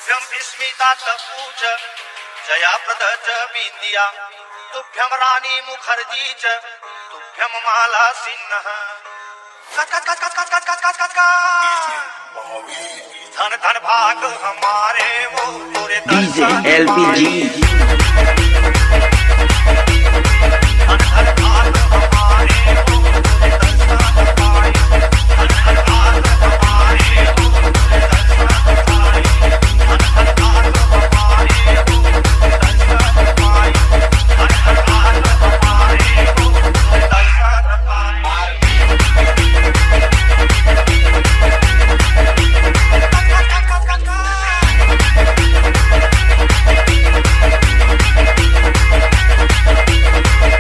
तुभ्यं विस्मितात पूज जया प्रद च बिंदिया तुभ्यं रानी मुखर्जी च तुभ्यं माला सिन्हा कच कच कच कच कच कच कच कच धन धन भाग हमारे वो तोरे DJ LPG धन धन भाग हमारे वो तोरे दर्शन पाए धन धन भाग हमारे वो तोरे दर्शन पाए धन धन भाग हमारे वो तोरे दर्शन पाए धन धन भाग हमारे वो तोरे दर्शन पाए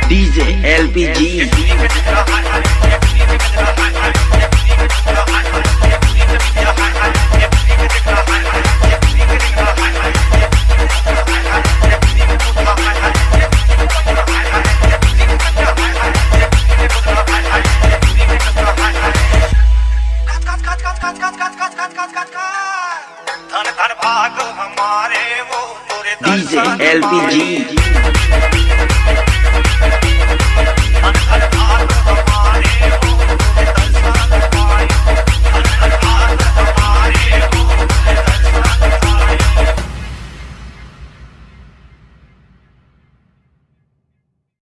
DJ LPG धन धन भाग हमारे वो तोरे DJ दर्शन LPG